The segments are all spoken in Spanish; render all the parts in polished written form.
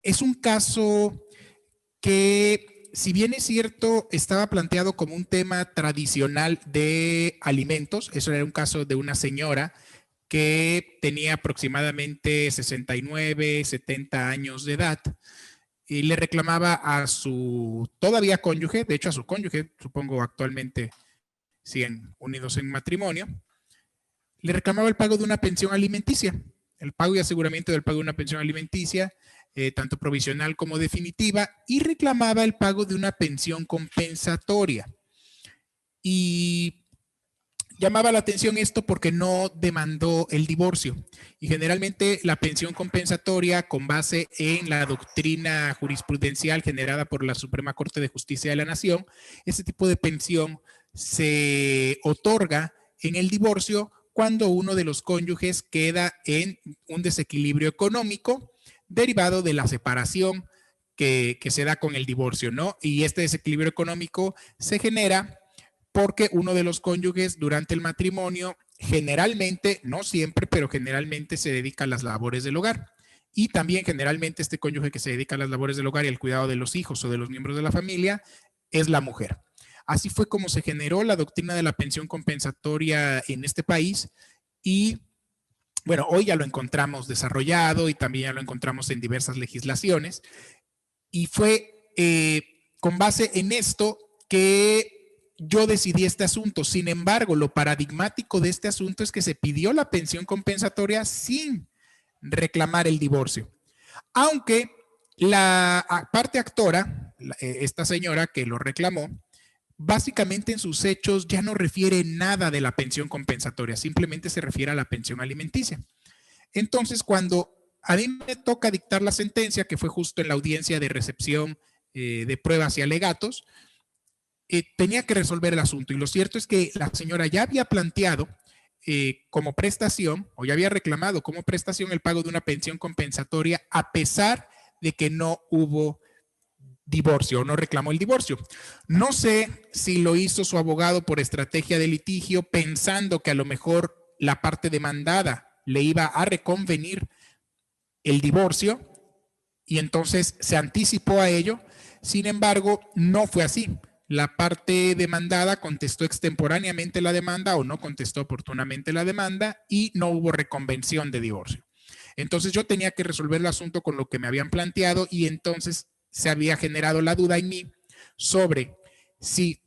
Es un caso que, si bien es cierto, estaba planteado como un tema tradicional de alimentos. Eso era un caso de una señora que tenía aproximadamente 69, 70 años de edad y le reclamaba a su todavía cónyuge, de hecho a su cónyuge, supongo actualmente siguen unidos en matrimonio, le reclamaba el pago de una pensión alimenticia, el pago y aseguramiento del pago de una pensión alimenticia, tanto provisional como definitiva, y reclamaba el pago de una pensión compensatoria. Y llamaba la atención esto porque no demandó el divorcio. Y generalmente la pensión compensatoria, con base en la doctrina jurisprudencial generada por la Suprema Corte de Justicia de la Nación, este tipo de pensión se otorga en el divorcio cuando uno de los cónyuges queda en un desequilibrio económico derivado de la separación que se da con el divorcio, ¿no? Y este desequilibrio económico se genera porque uno de los cónyuges durante el matrimonio generalmente, no siempre, pero generalmente se dedica a las labores del hogar. Y también generalmente este cónyuge que se dedica a las labores del hogar y al cuidado de los hijos o de los miembros de la familia es la mujer. Así fue como se generó la doctrina de la pensión compensatoria en este país y bueno, hoy ya lo encontramos desarrollado y también ya lo encontramos en diversas legislaciones y fue con base en esto que yo decidí este asunto. Sin embargo, lo paradigmático de este asunto es que se pidió la pensión compensatoria sin reclamar el divorcio. Aunque la parte actora, esta señora que lo reclamó, básicamente en sus hechos ya no refiere nada de la pensión compensatoria, simplemente se refiere a la pensión alimenticia. Entonces, cuando a mí me toca dictar la sentencia, que fue justo en la audiencia de recepción de pruebas y alegatos, tenía que resolver el asunto. Y lo cierto es que la señora ya había planteado como prestación, o ya había reclamado como prestación el pago de una pensión compensatoria, a pesar de que no hubo divorcio o no reclamó el divorcio. No sé si lo hizo su abogado por estrategia de litigio, pensando que a lo mejor la parte demandada le iba a reconvenir el divorcio y entonces se anticipó a ello. Sin embargo, no fue así. La parte demandada contestó extemporáneamente la demanda o no contestó oportunamente la demanda y no hubo reconvención de divorcio. Entonces yo tenía que resolver el asunto con lo que me habían planteado y entonces se había generado la duda en mí sobre si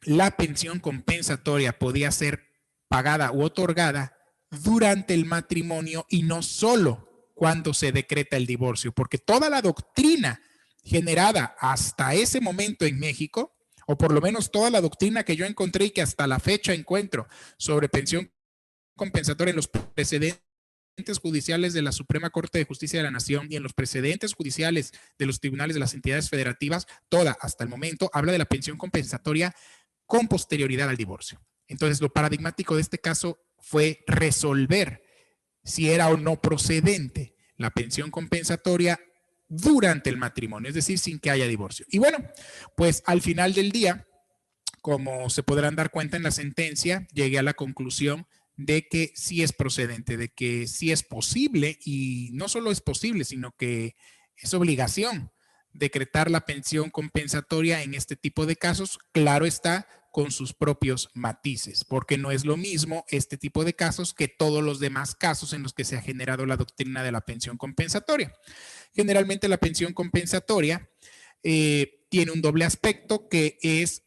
la pensión compensatoria podía ser pagada u otorgada durante el matrimonio y no solo cuando se decreta el divorcio, porque toda la doctrina generada hasta ese momento en México, o por lo menos toda la doctrina que yo encontré y que hasta la fecha encuentro sobre pensión compensatoria en los precedentes judiciales de la Suprema Corte de Justicia de la Nación y en los precedentes judiciales de los tribunales de las entidades federativas, toda hasta el momento habla de la pensión compensatoria con posterioridad al divorcio. Entonces, lo paradigmático de este caso fue resolver si era o no procedente la pensión compensatoria durante el matrimonio, es decir, sin que haya divorcio. Y bueno, pues al final del día, como se podrán dar cuenta en la sentencia, llegué a la conclusión de que sí es procedente, de que sí es posible, y no solo es posible, sino que es obligación decretar la pensión compensatoria en este tipo de casos. Claro está, con sus propios matices, porque no es lo mismo este tipo de casos que todos los demás casos en los que se ha generado la doctrina de la pensión compensatoria. Generalmente la pensión compensatoria tiene un doble aspecto, que es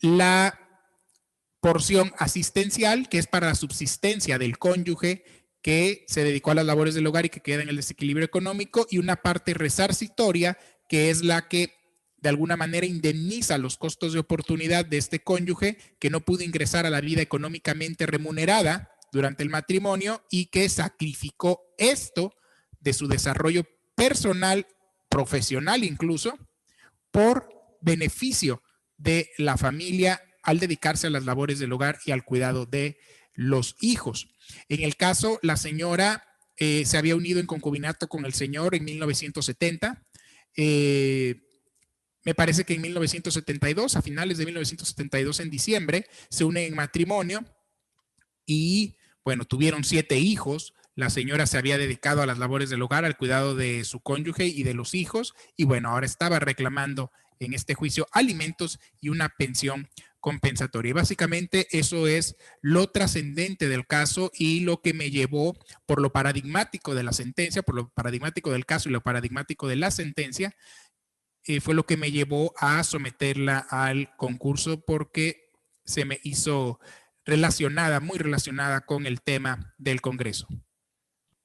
la porción asistencial, que es para la subsistencia del cónyuge que se dedicó a las labores del hogar y que queda en el desequilibrio económico, y una parte resarcitoria, que es la que de alguna manera indemniza los costos de oportunidad de este cónyuge que no pudo ingresar a la vida económicamente remunerada durante el matrimonio y que sacrificó esto de su desarrollo personal, profesional incluso, por beneficio de la familia al dedicarse a las labores del hogar y al cuidado de los hijos. En el caso, la señora se había unido en concubinato con el señor en 1970. Me parece que en 1972, a finales de 1972, en diciembre, se unen en matrimonio y, bueno, tuvieron 7 hijos. La señora se había dedicado a las labores del hogar, al cuidado de su cónyuge y de los hijos, y bueno, ahora estaba reclamando en este juicio alimentos y una pensión compensatoria. Y básicamente eso es lo trascendente del caso y lo que me llevó, por lo paradigmático de la sentencia, por lo paradigmático del caso y lo paradigmático de la sentencia, fue lo que me llevó a someterla al concurso, porque se me hizo relacionada, muy relacionada con el tema del Congreso.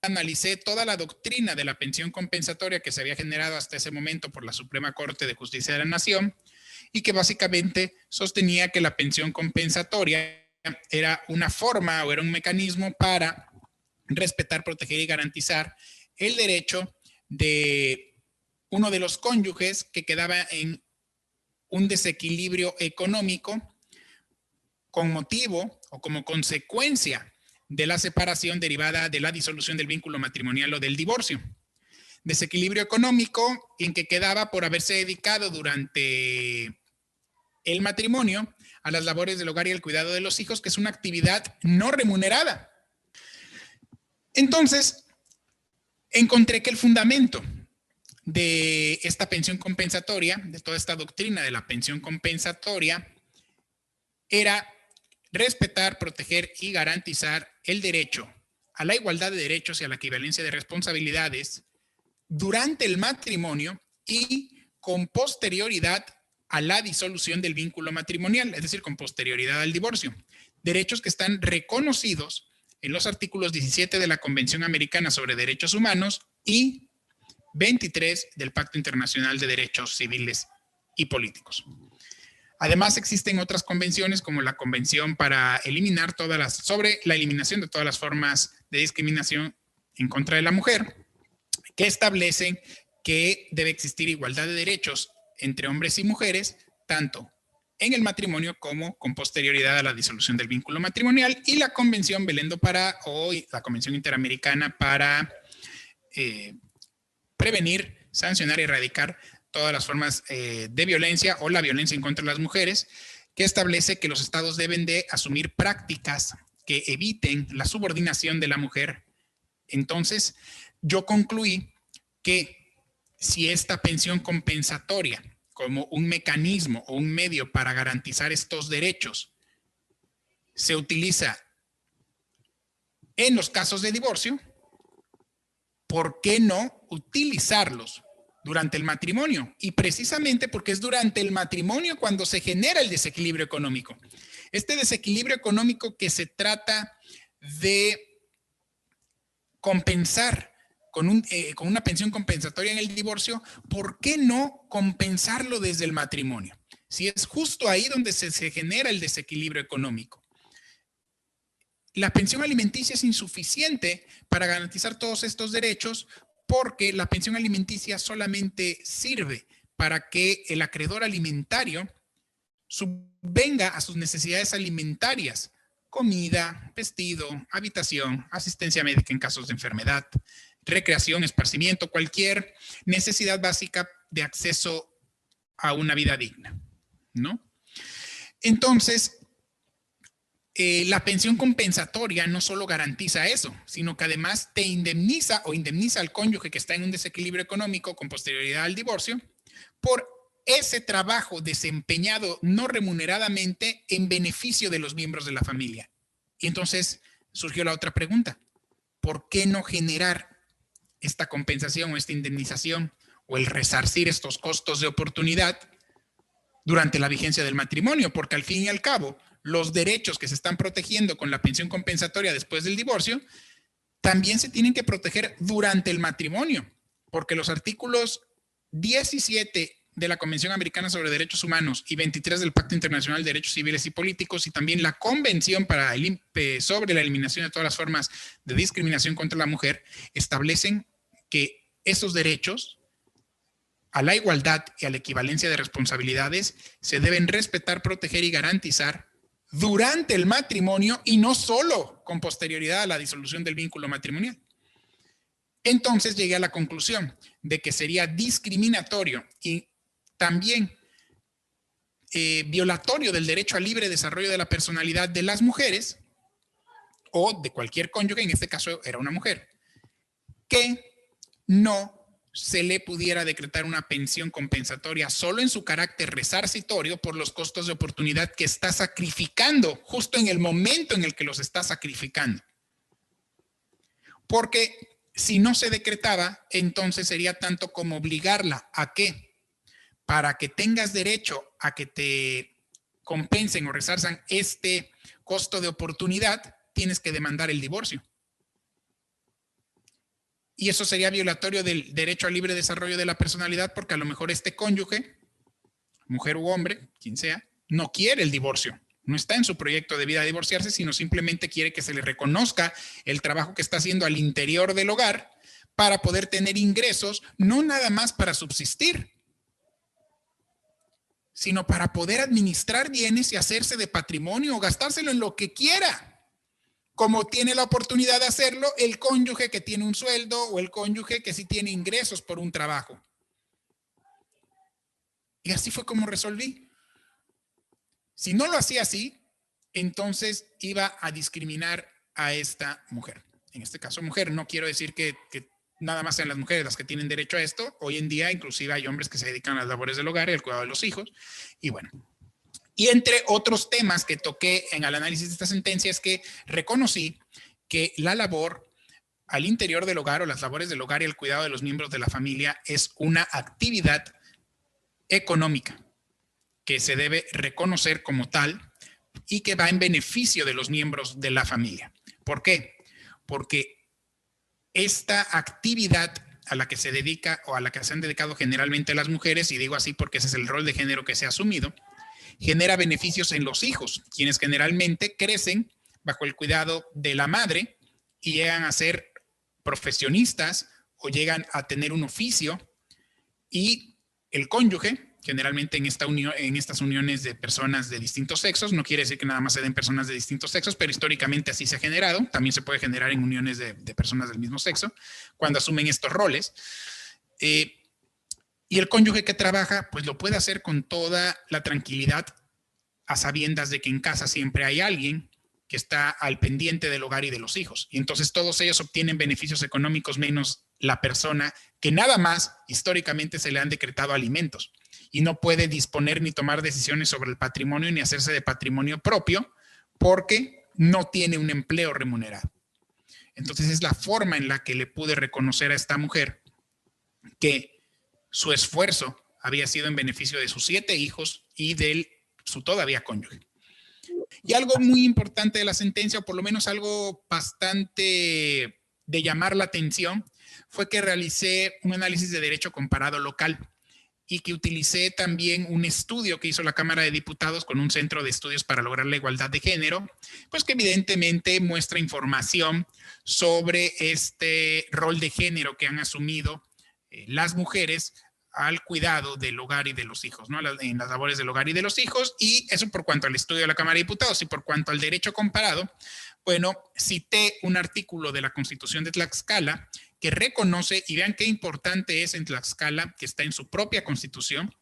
Analicé toda la doctrina de la pensión compensatoria que se había generado hasta ese momento por la Suprema Corte de Justicia de la Nación, y que básicamente sostenía que la pensión compensatoria era una forma o era un mecanismo para respetar, proteger y garantizar el derecho de uno de los cónyuges que quedaba en un desequilibrio económico con motivo o como consecuencia de la separación derivada de la disolución del vínculo matrimonial o del divorcio. Desequilibrio económico en que quedaba por haberse dedicado durante el matrimonio a las labores del hogar y el cuidado de los hijos, que es una actividad no remunerada. Entonces, encontré que el fundamento de esta pensión compensatoria, de toda esta doctrina de la pensión compensatoria, era respetar, proteger y garantizar el derecho a la igualdad de derechos y a la equivalencia de responsabilidades durante el matrimonio y con posterioridad a la disolución del vínculo matrimonial, es decir, con posterioridad al divorcio. Derechos que están reconocidos en los artículos 17 de la Convención Americana sobre Derechos Humanos y 23 del Pacto Internacional de Derechos Civiles y Políticos. Además, existen otras convenciones, como la Convención para eliminar sobre la eliminación de todas las formas de discriminación en contra de la mujer, que establecen que debe existir igualdad de derechos entre hombres y mujeres, tanto en el matrimonio como con posterioridad a la disolución del vínculo matrimonial, y la Convención Belén do Pará, o la Convención Interamericana para prevenir, sancionar y erradicar todas las formas de violencia o la violencia en contra de las mujeres, que establece que los estados deben de asumir prácticas que eviten la subordinación de la mujer. Entonces, yo concluí que si esta pensión compensatoria, como un mecanismo o un medio para garantizar estos derechos, se utiliza en los casos de divorcio, ¿por qué no utilizarlos durante el matrimonio? Y precisamente porque es durante el matrimonio cuando se genera el desequilibrio económico. Este desequilibrio económico que se trata de compensar con una pensión compensatoria en el divorcio, ¿por qué no compensarlo desde el matrimonio? Si es justo ahí donde se genera el desequilibrio económico. La pensión alimenticia es insuficiente para garantizar todos estos derechos, porque la pensión alimenticia solamente sirve para que el acreedor alimentario subvenga a sus necesidades alimentarias: comida, vestido, habitación, asistencia médica en casos de enfermedad, recreación, esparcimiento, cualquier necesidad básica de acceso a una vida digna, ¿no? Entonces, la pensión compensatoria no solo garantiza eso, sino que además te indemniza o indemniza al cónyuge que está en un desequilibrio económico con posterioridad al divorcio por ese trabajo desempeñado no remuneradamente en beneficio de los miembros de la familia. Y entonces surgió la otra pregunta: ¿por qué no generar esta compensación o esta indemnización o el resarcir estos costos de oportunidad durante la vigencia del matrimonio? Porque al fin y al cabo, los derechos que se están protegiendo con la pensión compensatoria después del divorcio también se tienen que proteger durante el matrimonio, porque los artículos 17 de la Convención Americana sobre Derechos Humanos y 23 del Pacto Internacional de Derechos Civiles y Políticos, y también la Convención sobre la eliminación de todas las formas de discriminación contra la mujer, establecen que esos derechos a la igualdad y a la equivalencia de responsabilidades se deben respetar, proteger y garantizar durante el matrimonio, y no solo con posterioridad a la disolución del vínculo matrimonial. Entonces llegué a la conclusión de que sería discriminatorio y también violatorio del derecho al libre desarrollo de la personalidad de las mujeres o de cualquier cónyuge, en este caso era una mujer, que no se le pudiera decretar una pensión compensatoria solo en su carácter resarcitorio por los costos de oportunidad que está sacrificando justo en el momento en el que los está sacrificando. Porque si no se decretaba, entonces sería tanto como obligarla a que, para que tengas derecho a que te compensen o resarzan este costo de oportunidad, tienes que demandar el divorcio. Y eso sería violatorio del derecho al libre desarrollo de la personalidad, porque a lo mejor este cónyuge, mujer u hombre, quien sea, no quiere el divorcio. No está en su proyecto de vida divorciarse, sino simplemente quiere que se le reconozca el trabajo que está haciendo al interior del hogar para poder tener ingresos, no nada más para subsistir, sino para poder administrar bienes y hacerse de patrimonio o gastárselo en lo que quiera, como tiene la oportunidad de hacerlo el cónyuge que tiene un sueldo o el cónyuge que sí tiene ingresos por un trabajo. Y así fue como resolví. Si no lo hacía así, entonces iba a discriminar a esta mujer. En este caso, mujer, no quiero decir que nada más sean las mujeres las que tienen derecho a esto. Hoy en día, inclusive hay hombres que se dedican a las labores del hogar y al cuidado de los hijos. Y bueno, y entre otros temas que toqué en el análisis de esta sentencia es que reconocí que la labor al interior del hogar o las labores del hogar y el cuidado de los miembros de la familia es una actividad económica que se debe reconocer como tal y que va en beneficio de los miembros de la familia. ¿Por qué? Porque esta actividad a la que se dedica o a la que se han dedicado generalmente las mujeres, y digo así porque ese es el rol de género que se ha asumido, genera beneficios en los hijos, quienes generalmente crecen bajo el cuidado de la madre y llegan a ser profesionistas o llegan a tener un oficio, y el cónyuge, generalmente en estas uniones de personas de distintos sexos, no quiere decir que nada más se den personas de distintos sexos, pero históricamente así se ha generado, también se puede generar en uniones de personas del mismo sexo, cuando asumen estos roles. Y el cónyuge que trabaja, pues lo puede hacer con toda la tranquilidad, a sabiendas de que en casa siempre hay alguien que está al pendiente del hogar y de los hijos. Y entonces todos ellos obtienen beneficios económicos menos la persona que nada más históricamente se le han decretado alimentos y no puede disponer ni tomar decisiones sobre el patrimonio ni hacerse de patrimonio propio porque no tiene un empleo remunerado. Entonces es la forma en la que le pude reconocer a esta mujer que su esfuerzo había sido en beneficio de sus 7 hijos y de su todavía cónyuge. Y algo muy importante de la sentencia, o por lo menos algo bastante de llamar la atención, fue que realicé un análisis de derecho comparado local y que utilicé también un estudio que hizo la Cámara de Diputados con un centro de estudios para lograr la igualdad de género, pues que evidentemente muestra información sobre este rol de género que han asumido las mujeres al cuidado del hogar y de los hijos, ¿no? En las labores del hogar y de los hijos, y eso por cuanto al estudio de la Cámara de Diputados. Y por cuanto al derecho comparado, bueno, cité un artículo de la Constitución de Tlaxcala que reconoce, y vean qué importante es en Tlaxcala, que está en su propia Constitución,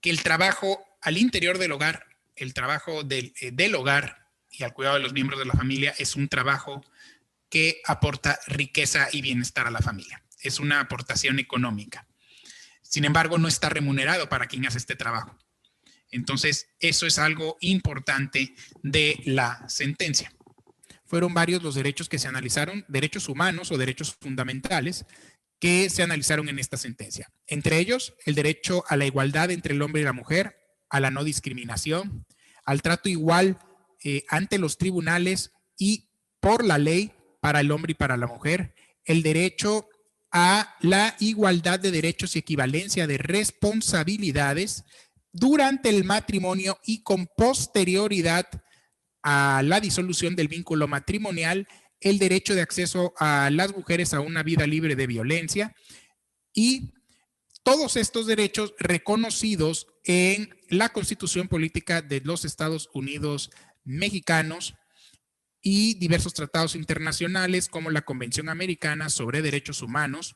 que el trabajo al interior del hogar, el trabajo del hogar y al cuidado de los miembros de la familia es un trabajo que aporta riqueza y bienestar a la familia. Es una aportación económica. Sin embargo, no está remunerado para quien hace este trabajo. Entonces, eso es algo importante de la sentencia. Fueron varios los derechos que se analizaron, derechos humanos o derechos fundamentales, que se analizaron en esta sentencia. Entre ellos, el derecho a la igualdad entre el hombre y la mujer, a la no discriminación, al trato igual ante los tribunales y por la ley para el hombre y para la mujer, el derecho a la igualdad de derechos y equivalencia de responsabilidades durante el matrimonio y con posterioridad a la disolución del vínculo matrimonial, el derecho de acceso a las mujeres a una vida libre de violencia y todos estos derechos reconocidos en la Constitución Política de los Estados Unidos Mexicanos y diversos tratados internacionales como la Convención Americana sobre Derechos Humanos,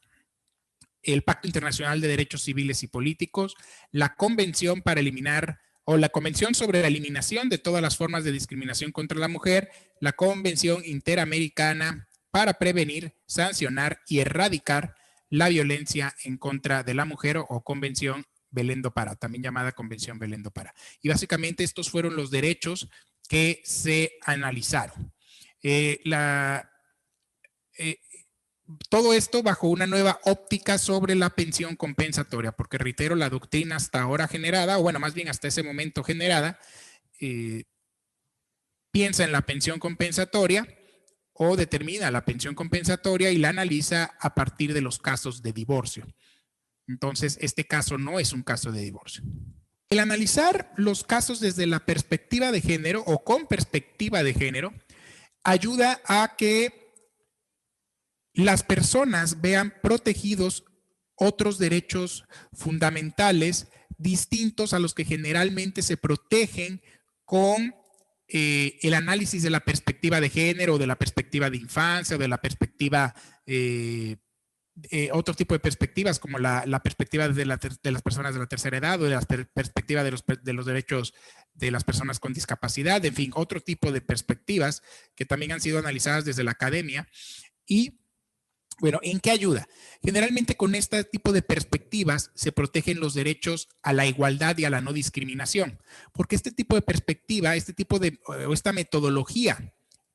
el Pacto Internacional de Derechos Civiles y Políticos, la Convención para eliminar o la Convención sobre la Eliminación de todas las formas de discriminación contra la mujer, la Convención Interamericana para prevenir, sancionar y erradicar la violencia en contra de la mujer o Convención Belén do Pará, también llamada Convención Belén do Pará. Y básicamente estos fueron los derechos que se analizaron. Todo esto bajo una nueva óptica sobre la pensión compensatoria, porque reitero, la doctrina hasta ahora generada, o bueno, más bien hasta ese momento generada, piensa en la pensión compensatoria o determina la pensión compensatoria y la analiza a partir de los casos de divorcio. Entonces, este caso no es un caso de divorcio. El analizar los casos desde la perspectiva de género o con perspectiva de género ayuda a que las personas vean protegidos otros derechos fundamentales distintos a los que generalmente se protegen con el análisis de la perspectiva de género, de la perspectiva de infancia, de la perspectiva, otro tipo de perspectivas como la perspectiva de las personas de la tercera edad o de la perspectiva de los derechos de las personas con discapacidad, en fin, otro tipo de perspectivas que también han sido analizadas desde la academia. Y bueno, ¿en qué ayuda? Generalmente con este tipo de perspectivas se protegen los derechos a la igualdad y a la no discriminación, porque este tipo de perspectiva, esta metodología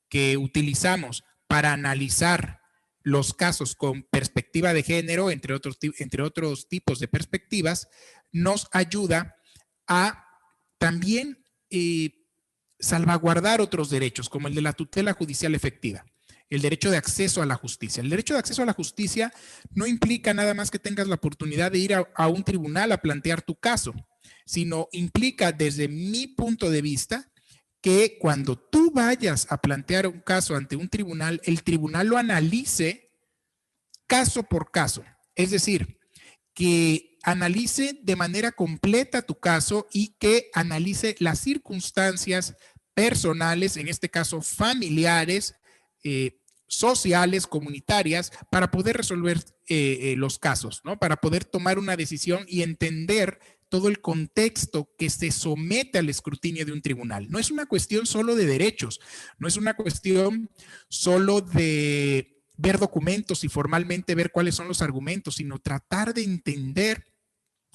que utilizamos para analizar los casos con perspectiva de género, entre otros tipos de perspectivas, nos ayuda a también salvaguardar otros derechos, como el de la tutela judicial efectiva. El derecho de acceso a la justicia. El derecho de acceso a la justicia no implica nada más que tengas la oportunidad de ir a un tribunal a plantear tu caso, sino implica, desde mi punto de vista, que cuando tú vayas a plantear un caso ante un tribunal, el tribunal lo analice caso por caso. Es decir, que analice de manera completa tu caso y que analice las circunstancias personales, en este caso familiares, sociales, comunitarias, para poder resolver los casos, ¿no? Para poder tomar una decisión y entender todo el contexto que se somete al escrutinio de un tribunal. No es una cuestión solo de derechos, no es una cuestión solo de ver documentos y formalmente ver cuáles son los argumentos, sino tratar de entender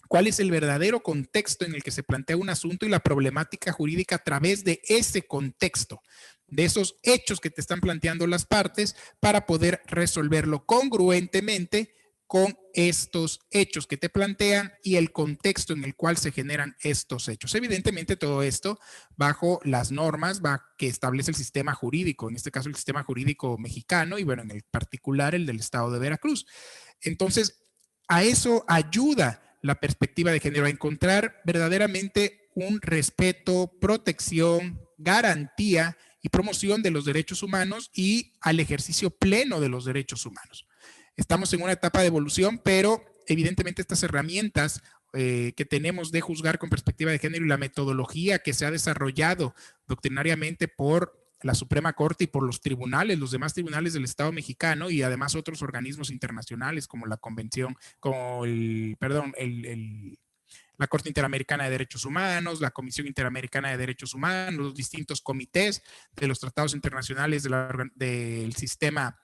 cuál es el verdadero contexto en el que se plantea un asunto y la problemática jurídica a través de ese contexto, de esos hechos que te están planteando las partes, para poder resolverlo congruentemente con estos hechos que te plantean y el contexto en el cual se generan estos hechos. Evidentemente todo esto bajo las normas que establece el sistema jurídico, en este caso el sistema jurídico mexicano y bueno, en el particular el del estado de Veracruz. Entonces, a eso ayuda la perspectiva de género, a encontrar verdaderamente un respeto, protección, garantía y promoción de los derechos humanos y al ejercicio pleno de los derechos humanos. Estamos en una etapa de evolución, pero evidentemente estas herramientas que tenemos de juzgar con perspectiva de género y la metodología que se ha desarrollado doctrinariamente por la Suprema Corte y por los tribunales, los demás tribunales del Estado mexicano y además otros organismos internacionales como la Convención, como la Corte Interamericana de Derechos Humanos, la Comisión Interamericana de Derechos Humanos, los distintos comités de los tratados internacionales del Sistema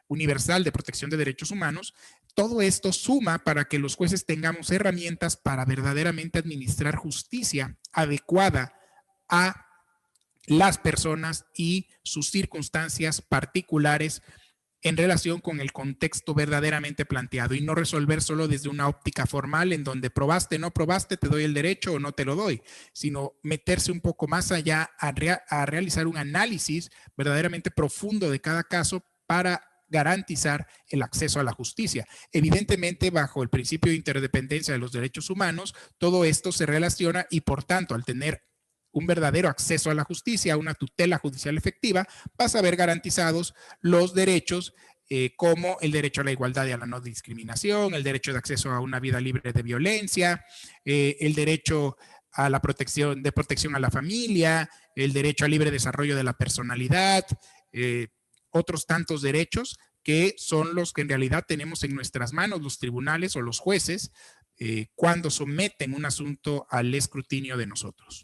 Universal de Protección de Derechos Humanos. Todo esto suma para que los jueces tengamos herramientas para verdaderamente administrar justicia adecuada a las personas y sus circunstancias particulares en relación con el contexto verdaderamente planteado y no resolver solo desde una óptica formal en donde probaste, no probaste, te doy el derecho o no te lo doy, sino meterse un poco más allá a realizar un análisis verdaderamente profundo de cada caso para garantizar el acceso a la justicia. Evidentemente, bajo el principio de interdependencia de los derechos humanos, todo esto se relaciona y por tanto, al tener un verdadero acceso a la justicia, una tutela judicial efectiva, vas a ver garantizados los derechos como el derecho a la igualdad y a la no discriminación, el derecho de acceso a una vida libre de violencia, el derecho a la protección a la familia, el derecho al libre desarrollo de la personalidad, otros tantos derechos que son los que en realidad tenemos en nuestras manos los tribunales o los jueces cuando someten un asunto al escrutinio de nosotros.